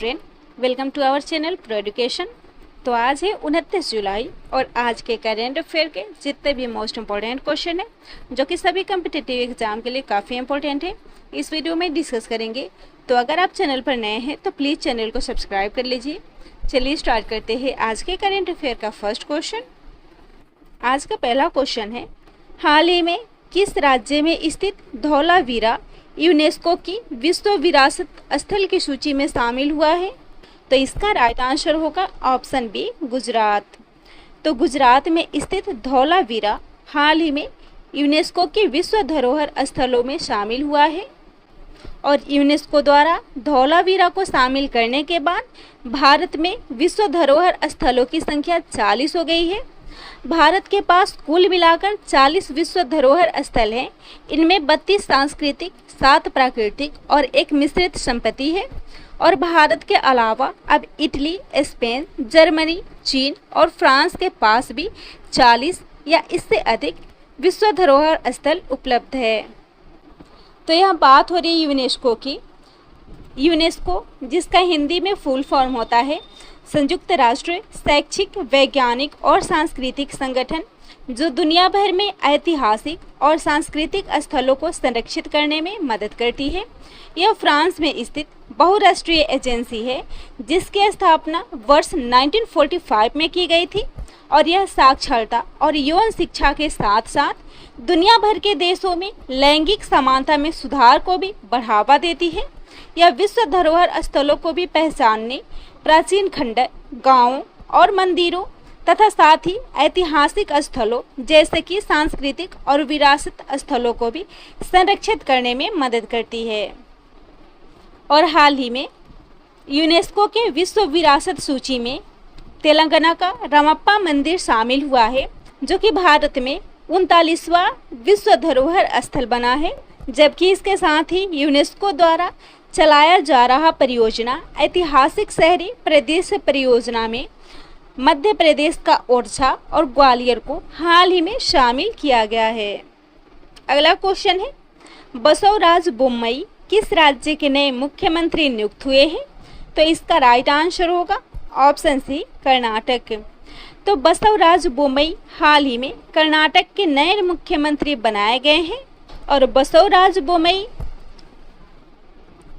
Friend, welcome to our channel pro education. तो आज है 29 जुलाई और आज के करेंट अफेयर के जितने भी मोस्ट इम्पोर्टेंट क्वेश्चन है जो कि सभी कम्पिटिटिव एग्जाम के लिए काफ़ी इंपॉर्टेंट है, इस वीडियो में डिस्कस करेंगे। तो अगर आप चैनल पर नए हैं तो प्लीज़ चैनल को सब्सक्राइब कर लीजिए। चलिए स्टार्ट करते हैं आज के करेंट अफेयर का फर्स्ट क्वेश्चन। आज का पहला क्वेश्चन है, हाल ही में किस राज्य में स्थित धौलावीरा यूनेस्को की विश्व विरासत स्थल की सूची में शामिल हुआ है? तो इसका राइट आंसर होगा ऑप्शन बी, गुजरात। तो गुजरात में स्थित धौलावीरा हाल ही में यूनेस्को के विश्व धरोहर स्थलों में शामिल हुआ है और यूनेस्को द्वारा धौलावीरा को शामिल करने के बाद भारत में विश्व धरोहर स्थलों की संख्या 40 हो गई है। भारत के पास कुल मिलाकर 40 विश्व धरोहर स्थल हैं। इनमें 32 सांस्कृतिक, 7 प्राकृतिक और 1 मिश्रित संपत्ति है। और भारत के अलावा अब इटली, स्पेन, जर्मनी, चीन और फ्रांस के पास भी 40 या इससे अधिक विश्व धरोहर स्थल उपलब्ध है। तो यह बात हो रही है यूनेस्को की। यूनेस्को, जिसका हिंदी में फुल फॉर्म होता है संयुक्त राष्ट्र शैक्षिक, वैज्ञानिक और सांस्कृतिक संगठन, जो दुनिया भर में ऐतिहासिक और सांस्कृतिक स्थलों को संरक्षित करने में मदद करती है। यह फ्रांस में स्थित बहुराष्ट्रीय एजेंसी है जिसकी स्थापना वर्ष 1945 में की गई थी और यह साक्षरता और यौन शिक्षा के साथ साथ दुनिया भर के देशों में लैंगिक समानता में सुधार को भी बढ़ावा देती है। यह विश्व धरोहर स्थलों को भी पहचानने, प्राचीन खंडर, गांवों और मंदिरों तथा साथ ही ऐतिहासिक स्थलों जैसे कि सांस्कृतिक और विरासत स्थलों को भी संरक्षित करने में मदद करती है। और हाल ही में यूनेस्को के विश्व विरासत सूची में तेलंगाना का रामप्पा मंदिर शामिल हुआ है, जो कि भारत में 39वां विश्व धरोहर स्थल बना है। जबकि इसके साथ ही यूनेस्को द्वारा चलाया जा रहा परियोजना ऐतिहासिक शहरी परिदृश्य परियोजना में मध्य प्रदेश का ओरछा और ग्वालियर को हाल ही में शामिल किया गया है। अगला क्वेश्चन है, बसवराज बोम्मई किस राज्य के नए मुख्यमंत्री नियुक्त हुए हैं? तो इसका राइट आंसर होगा ऑप्शन सी, कर्नाटक। तो बसवराज बोम्मई हाल ही में कर्नाटक के नए मुख्यमंत्री बनाए गए हैं और बसवराज बोम्मई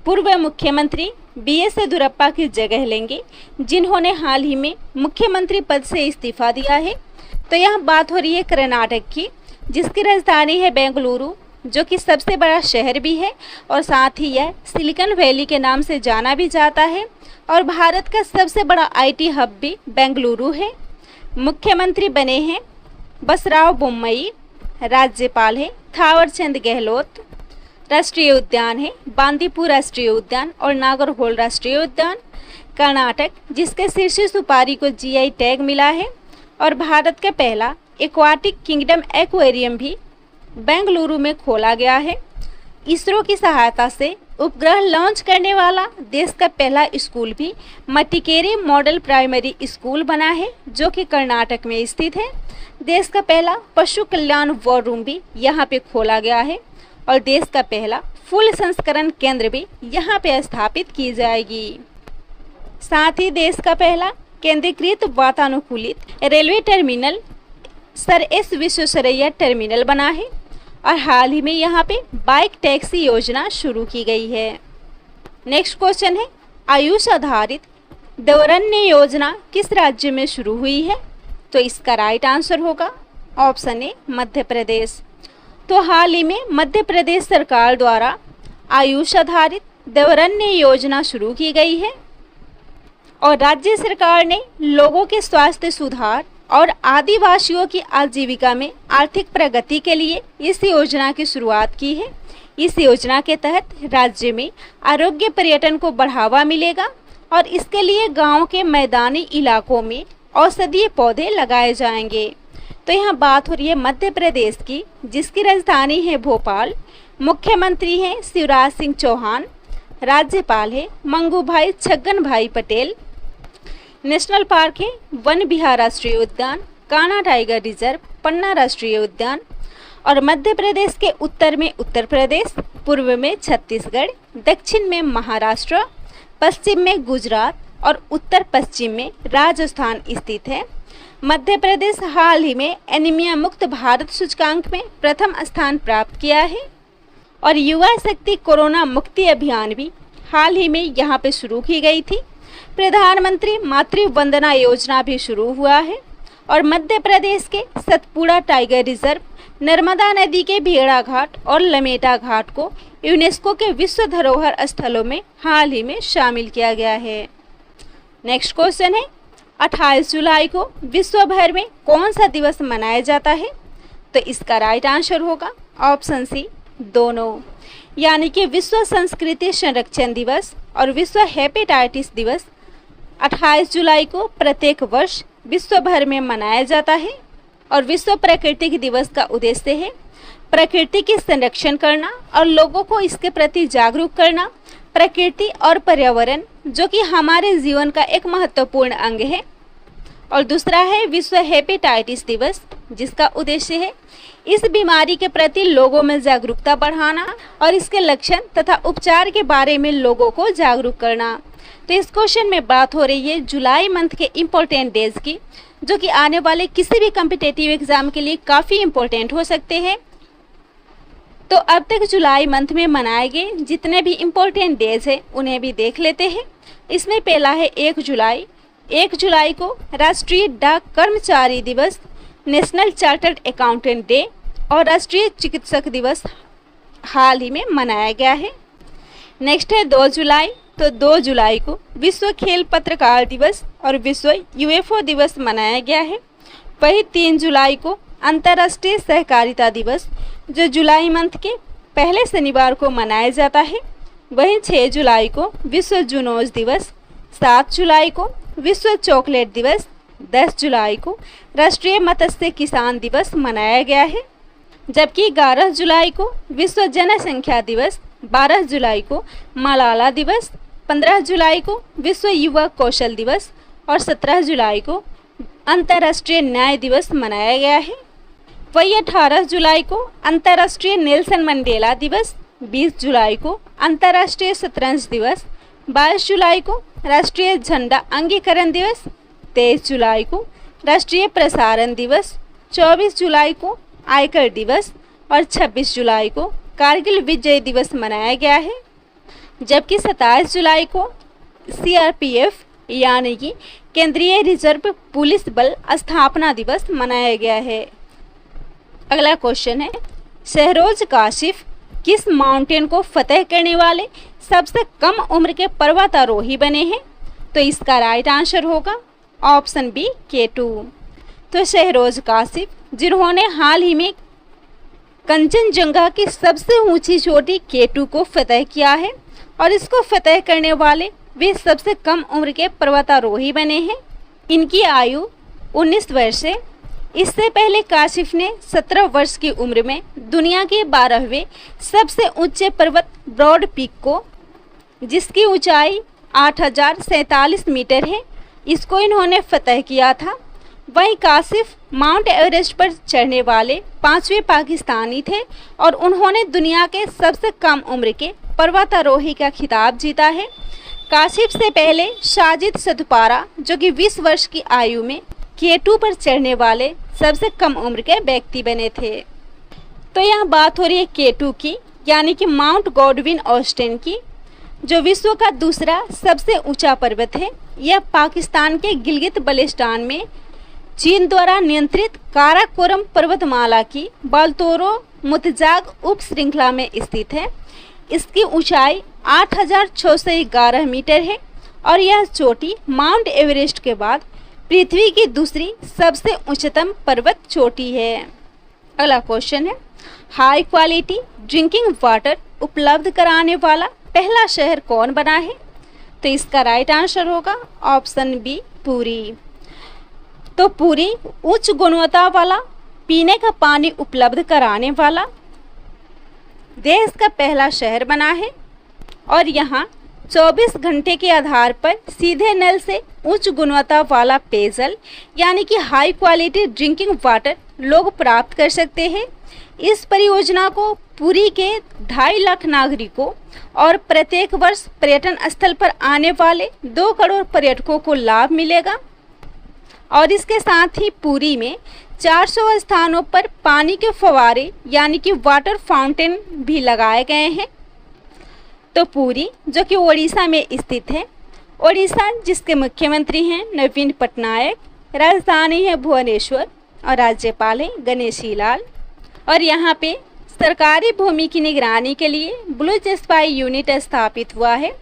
पूर्व मुख्यमंत्री BS येदियुरप्पा की जगह लेंगे, जिन्होंने हाल ही में मुख्यमंत्री पद से इस्तीफा दिया है। तो यह बात हो रही है कर्नाटक की, जिसकी राजधानी है बेंगलुरु, जो कि सबसे बड़ा शहर भी है और साथ ही यह सिलिकॉन वैली के नाम से जाना भी जाता है और भारत का सबसे बड़ा IT हब भी बेंगलुरु है। मुख्यमंत्री बने हैं बसवराज बोम्मई। राज्यपाल है थावरचंद गहलोत। राष्ट्रीय उद्यान है बांदीपुर राष्ट्रीय उद्यान और नागरहोल राष्ट्रीय उद्यान। कर्नाटक, जिसके शीर्ष सुपारी को GI टैग मिला है और भारत का पहला एक्वाटिक किंगडम एक्वेरियम भी बेंगलुरु में खोला गया है। इसरो की सहायता से उपग्रह लॉन्च करने वाला देश का पहला स्कूल भी मटिकेरे मॉडल प्राइमरी स्कूल बना है, जो कि कर्नाटक में स्थित है। देश का पहला पशु कल्याण वॉर रूम भी यहाँ पे खोला गया है और देश का पहला फूल संस्करण केंद्र भी यहाँ पे स्थापित की जाएगी। साथ ही देश का पहला केंद्रीकृत वातानुकूलित railway terminal sir S Visvesvaraya terminal बना है और हाल ही में यहाँ पे बाइक टैक्सी योजना शुरू की गई है। नेक्स्ट क्वेश्चन है, आयुष आधारित दौरन्य योजना किस राज्य में शुरू हुई है? तो इसका राइट आंसर होगा ऑप्शन ए, मध्य प्रदेश। तो हाल ही में मध्य प्रदेश सरकार द्वारा आयुष आधारित दौरन्य योजना शुरू की गई है और राज्य सरकार ने लोगों के स्वास्थ्य सुधार और आदिवासियों की आजीविका में आर्थिक प्रगति के लिए इस योजना की शुरुआत की है। इस योजना के तहत राज्य में आरोग्य पर्यटन को बढ़ावा मिलेगा और इसके लिए गांव के मैदानी इलाकों में औषधीय पौधे लगाए जाएंगे। तो यहाँ बात हो रही है मध्य प्रदेश की, जिसकी राजधानी है भोपाल। मुख्यमंत्री हैं शिवराज सिंह चौहान। राज्यपाल है मंगू भाई छगन भाई पटेल। नेशनल पार्क है वन विहार राष्ट्रीय उद्यान, कान्हा टाइगर रिजर्व, पन्ना राष्ट्रीय उद्यान। और मध्य प्रदेश के उत्तर में उत्तर प्रदेश, पूर्व में छत्तीसगढ़, दक्षिण में महाराष्ट्र, पश्चिम में गुजरात और उत्तर पश्चिम में राजस्थान स्थित है। मध्य प्रदेश हाल ही में एनीमिया मुक्त भारत सूचकांक में प्रथम स्थान प्राप्त किया है और युवा शक्ति कोरोना मुक्ति अभियान भी हाल ही में यहाँ पे शुरू की गई थी। प्रधानमंत्री मातृ वंदना योजना भी शुरू हुआ है और मध्य प्रदेश के सतपुड़ा टाइगर रिजर्व, नर्मदा नदी के भेड़ा घाट और लमेटा घाट को यूनेस्को के विश्व धरोहर स्थलों में हाल ही में शामिल किया गया है। नेक्स्ट क्वेश्चन है 28 जुलाई को विश्व भर में कौन सा दिवस मनाया जाता है? तो इसका राइट आंसर होगा ऑप्शन सी, दोनों, यानी कि विश्व संस्कृति संरक्षण दिवस और विश्व हेपेटाइटिस दिवस 28 जुलाई को प्रत्येक वर्ष विश्व भर में मनाया जाता है। और विश्व प्राकृतिक दिवस का उद्देश्य है प्रकृति की संरक्षण करना और लोगों को इसके प्रति जागरूक करना। प्रकृति और पर्यावरण जो कि हमारे जीवन का एक महत्वपूर्ण अंग है। और दूसरा है विश्व हेपेटाइटिस दिवस, जिसका उद्देश्य है इस बीमारी के प्रति लोगों में जागरूकता बढ़ाना और इसके लक्षण तथा उपचार के बारे में लोगों को जागरूक करना। तो इस क्वेश्चन में बात हो रही है जुलाई मंथ के इम्पोर्टेंट डेज की, जो कि आने वाले किसी भी कॉम्पिटिटिव एग्जाम के लिए काफ़ी इम्पोर्टेंट हो सकते हैं। तो अब तक जुलाई मंथ में मनाए गए जितने भी इम्पोर्टेंट डेज हैं उन्हें भी देख लेते हैं। इसमें पहला है 1 जुलाई। 1 जुलाई को राष्ट्रीय डाक कर्मचारी दिवस, नेशनल चार्टर्ड अकाउंटेंट डे और राष्ट्रीय चिकित्सक दिवस हाल ही में मनाया गया है। नेक्स्ट है 2 जुलाई। तो 2 जुलाई को विश्व खेल पत्रकार दिवस और विश्व यूएफओ दिवस मनाया गया है। वही 3 जुलाई को अंतर्राष्ट्रीय सहकारिता दिवस, जो जुलाई मंथ के पहले शनिवार को मनाया जाता है। वहीं 6 जुलाई को विश्व जूनोज दिवस, 7 जुलाई को विश्व चॉकलेट दिवस, 10 जुलाई को राष्ट्रीय मत्स्य किसान दिवस मनाया गया है। जबकि 11 जुलाई को विश्व जनसंख्या दिवस, 12 जुलाई को मलाला दिवस, 15 जुलाई को विश्व युवा कौशल दिवस और 17 जुलाई को अंतर्राष्ट्रीय न्याय दिवस मनाया गया है। वही 18 जुलाई को अंतर्राष्ट्रीय नेल्सन मंडेला दिवस, 20 जुलाई को अंतर्राष्ट्रीय शतरंज दिवस, 22 जुलाई को राष्ट्रीय झंडा अंगीकरण दिवस, 23 जुलाई को राष्ट्रीय प्रसारण दिवस, 24 जुलाई को आयकर दिवस और 26 जुलाई को कारगिल विजय दिवस मनाया गया है। जबकि 27 जुलाई को सीआरपीएफ यानी कि केंद्रीय रिजर्व पुलिस बल स्थापना दिवस मनाया गया है। अगला क्वेश्चन है शहरोज काशिफ किस माउंटेन को फतेह करने वाले सबसे कम उम्र के पर्वतारोही बने हैं? तो इसका राइट आंसर होगा ऑप्शन बी, K2। तो शहरोज काशिफ, जिन्होंने हाल ही में कंचनजंगा की सबसे ऊंची चोटी K2 को फतेह किया है और इसको फतेह करने वाले वे सबसे कम उम्र के पर्वतारोही बने हैं। इनकी आयु 19 वर्ष है। इससे पहले काशिफ ने 17 वर्ष की उम्र में दुनिया के 12वें सबसे ऊंचे पर्वत ब्रॉड पीक को, जिसकी ऊंचाई 8047 मीटर है, इसको इन्होंने फतेह किया था। वहीं काशिफ माउंट एवरेस्ट पर चढ़ने वाले 5वें पाकिस्तानी थे और उन्होंने दुनिया के सबसे कम उम्र के पर्वतारोही का खिताब जीता है। काशिफ से पहले साजिद सतपारा, जो कि 20 वर्ष की आयु में K2 पर चढ़ने वाले सबसे कम उम्र के व्यक्ति बने थे। तो यहाँ बात हो रही है K2 की, यानी कि माउंट गॉडविन ऑस्टिन की, जो विश्व का दूसरा सबसे ऊंचा पर्वत है। यह पाकिस्तान के गिलगित बल्टिस्तान में चीन द्वारा नियंत्रित काराकोरम पर्वतमाला की बाल्तोरो मुतजाग उप श्रृंखला में स्थित है। इसकी ऊंचाई 8611 मीटर है और यह चोटी माउंट एवरेस्ट के बाद पृथ्वी की दूसरी सबसे उच्चतम पर्वत चोटी है। अगला क्वेश्चन है हाई क्वालिटी ड्रिंकिंग वाटर उपलब्ध कराने वाला पहला शहर कौन बना है? तो इसका राइट आंसर होगा ऑप्शन बी, पुरी। तो पुरी उच्च गुणवत्ता वाला पीने का पानी उपलब्ध कराने वाला देश का पहला शहर बना है और यहाँ 24 घंटे के आधार पर सीधे नल से उच्च गुणवत्ता वाला पेयजल यानी कि हाई क्वालिटी ड्रिंकिंग वाटर लोग प्राप्त कर सकते हैं। इस परियोजना को पुरी के 2.5 लाख नागरिकों और प्रत्येक वर्ष पर्यटन स्थल पर आने वाले 2 करोड़ पर्यटकों को लाभ मिलेगा। और इसके साथ ही पुरी में 400 स्थानों पर पानी के फव्वारे यानी कि वाटर फाउंटेन भी लगाए गए हैं। तो पुरी जो कि ओडिशा में स्थित है, ओडिशा जिसके मुख्यमंत्री हैं नवीन पटनायक, राजधानी है भुवनेश्वर और राज्यपाल है गणेशी लाल। और यहाँ पे सरकारी भूमि की निगरानी के लिए ब्लू स्पाई यूनिट स्थापित हुआ है।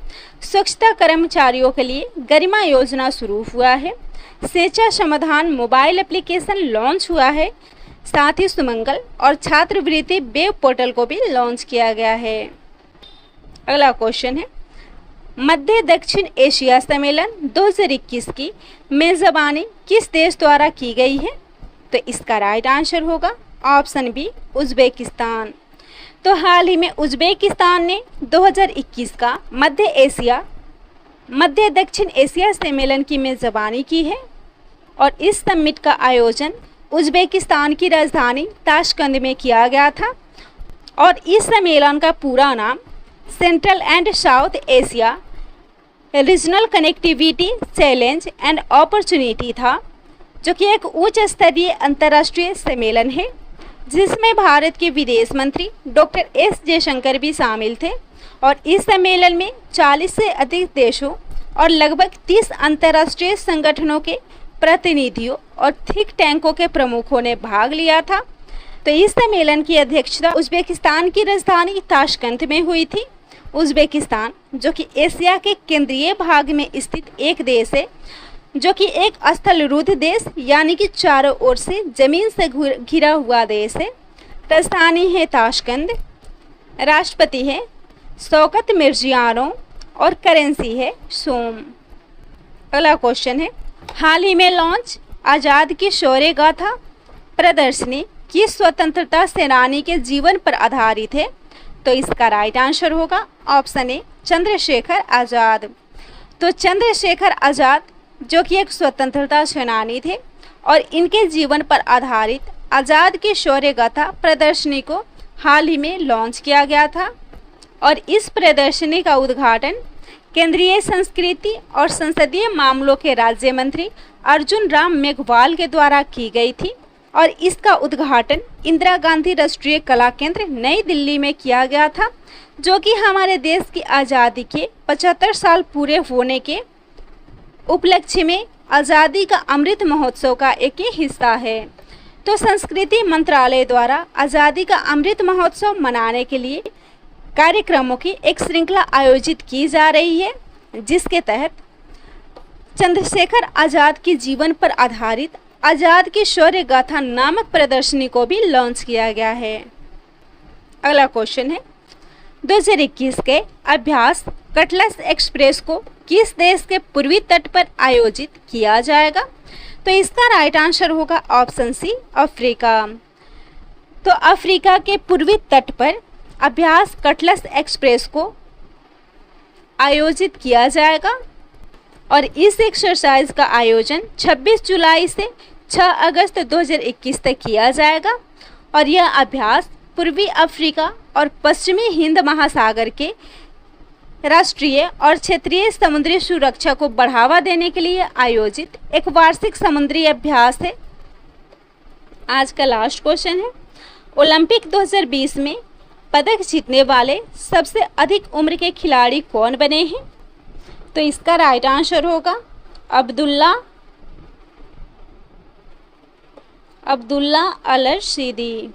स्वच्छता कर्मचारियों के लिए गरिमा योजना शुरू हुआ है। सेचा समाधान मोबाइल एप्लीकेशन लॉन्च हुआ है। साथ ही सुमंगल और छात्रवृत्ति वेब पोर्टल को भी लॉन्च किया गया है। अगला क्वेश्चन है, मध्य दक्षिण एशिया सम्मेलन 2021 की मेजबानी किस देश द्वारा की गई है? तो इसका राइट आंसर होगा ऑप्शन बी, उज्बेकिस्तान। तो हाल ही में उज्बेकिस्तान ने 2021 का मध्य दक्षिण एशिया सम्मेलन की मेजबानी की है। और इस समिट का आयोजन उज्बेकिस्तान की राजधानी ताशकंद में किया गया था। और इस सम्मेलन का पूरा नाम central and south Asia regional connectivity challenge and opportunity था, जो कि एक उच्च स्तरीय अंतर्राष्ट्रीय सम्मेलन है जिसमें भारत के विदेश मंत्री डॉक्टर एस जयशंकर भी शामिल थे। और इस सम्मेलन में 40 से अधिक देशों और लगभग 30 अंतर्राष्ट्रीय संगठनों के प्रतिनिधियों और थिंक टैंकों के प्रमुखों ने भाग लिया था। तो इस सम्मेलन की अध्यक्षता उज्बेकिस्तान की राजधानी ताशकंद में हुई थी। उज्बेकिस्तान जो कि एशिया के केंद्रीय भाग में स्थित एक देश है, जो कि एक स्थलरुद्ध देश यानी कि चारों ओर से जमीन से घिरा हुआ देश है। राजधानी है ताशकंद, राष्ट्रपति है शौकत मिर्जियानोव और करेंसी है सोम। अगला क्वेश्चन है, हाल ही में लॉन्च आज़ाद की शौर्य गाथा प्रदर्शनी किस स्वतंत्रता सेनानी के जीवन पर आधारित है? तो इसका राइट आंसर होगा ऑप्शन ए, चंद्रशेखर आज़ाद। तो चंद्रशेखर आज़ाद जो कि एक स्वतंत्रता सेनानी थे और इनके जीवन पर आधारित आज़ाद की शौर्य गाथा प्रदर्शनी को हाल ही में लॉन्च किया गया था। और इस प्रदर्शनी का उद्घाटन केंद्रीय संस्कृति और संसदीय मामलों के राज्य मंत्री अर्जुन राम मेघवाल के द्वारा की गई थी। और इसका उद्घाटन इंदिरा गांधी राष्ट्रीय कला केंद्र नई दिल्ली में किया गया था, जो कि हमारे देश की आज़ादी के 75 साल पूरे होने के उपलक्ष्य में आज़ादी का अमृत महोत्सव का एक ही हिस्सा है। तो संस्कृति मंत्रालय द्वारा आज़ादी का अमृत महोत्सव मनाने के लिए कार्यक्रमों की एक श्रृंखला आयोजित की जा रही है, जिसके तहत चंद्रशेखर आज़ाद के जीवन पर आधारित आज़ाद की शौर्य गाथा नामक प्रदर्शनी को भी लॉन्च किया गया है। अगला क्वेश्चन है, 2021 के अभ्यास कटलस एक्सप्रेस को किस देश के पूर्वी तट पर आयोजित किया जाएगा? तो इसका राइट आंसर होगा ऑप्शन सी, अफ्रीका। तो अफ्रीका के पूर्वी तट पर अभ्यास कटलस एक्सप्रेस को आयोजित किया जाएगा। और इस एक्सरसाइज का आयोजन 26 जुलाई से 6 अगस्त 2021 तक किया जाएगा। और यह अभ्यास पूर्वी अफ्रीका और पश्चिमी हिंद महासागर के राष्ट्रीय और क्षेत्रीय समुद्री सुरक्षा को बढ़ावा देने के लिए आयोजित एक वार्षिक समुद्री अभ्यास है। आज का लास्ट क्वेश्चन है, ओलंपिक 2020 में पदक जीतने वाले सबसे अधिक उम्र के खिलाड़ी कौन बने हैं? तो इसका राइट आंसर होगा अब्दुल्ला अल रशीदी।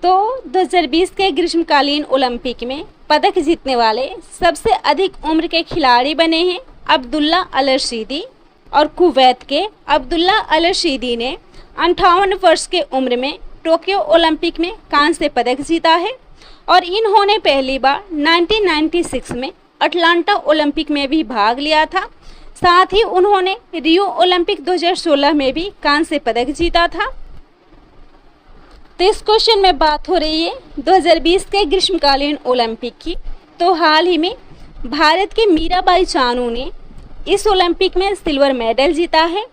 तो 2020 के ग्रीष्मकालीन ओलंपिक में पदक जीतने वाले सबसे अधिक उम्र के खिलाड़ी बने हैं अब्दुल्ला अल रशीदी। और कुवैत के अब्दुल्ला अल रशीदी ने 58 वर्ष के उम्र में टोक्यो ओलंपिक में कांस्य पदक जीता है। और इन्होंने पहली बार 1996 में अटलांटा ओलंपिक में भी भाग लिया था। साथ ही उन्होंने रियो ओलंपिक 2016 में भी कांस्य पदक जीता था। तो इस क्वेश्चन में बात हो रही है 2020 के ग्रीष्मकालीन ओलंपिक की। तो हाल ही में भारत के मीराबाई चानू ने इस ओलंपिक में सिल्वर मेडल जीता है।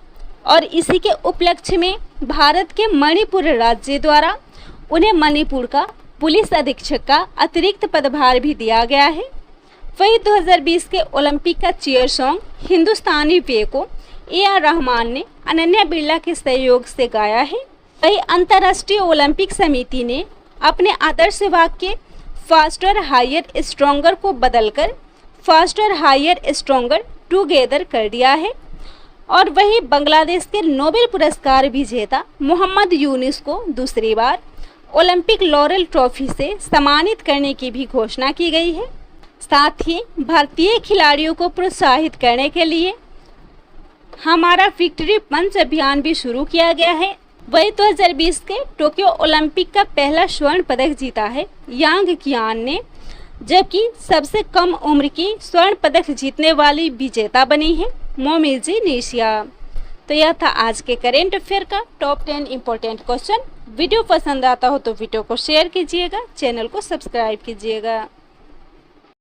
और इसी के उपलक्ष्य में भारत के मणिपुर राज्य द्वारा उन्हें मणिपुर का पुलिस अधीक्षक का अतिरिक्त पदभार भी दिया गया है। वही 2020 के ओलंपिक का चीयर सॉन्ग हिंदुस्तानी पे को AR रहमान ने अनन्या बिरला के सहयोग से गाया है। वही अंतर्राष्ट्रीय ओलंपिक समिति ने अपने आदर्श वाक्य फास्टर हायर स्ट्रॉन्गर को बदलकर फास्टर हायर स्ट्रॉन्गर टुगेदर कर दिया है। और वही बांग्लादेश के नोबेल पुरस्कार विजेता मोहम्मद यूनुस को दूसरी बार ओलंपिक लॉरेल ट्रॉफी से सम्मानित करने की भी घोषणा की गई है। साथ ही भारतीय खिलाड़ियों को प्रोत्साहित करने के लिए हमारा विक्ट्री पंच अभियान भी शुरू किया गया है। वही 2020 के टोक्यो ओलंपिक का पहला स्वर्ण पदक जीता है यांग कियान ने, जबकि सबसे कम उम्र की स्वर्ण पदक जीतने वाली विजेता बनी है मोमिजी निशिया। तो यह था आज के करेंट अफेयर का टॉप 10 इम्पोर्टेंट क्वेश्चन। वीडियो पसंद आता हो तो वीडियो को शेयर कीजिएगा, चैनल को सब्सक्राइब कीजिएगा।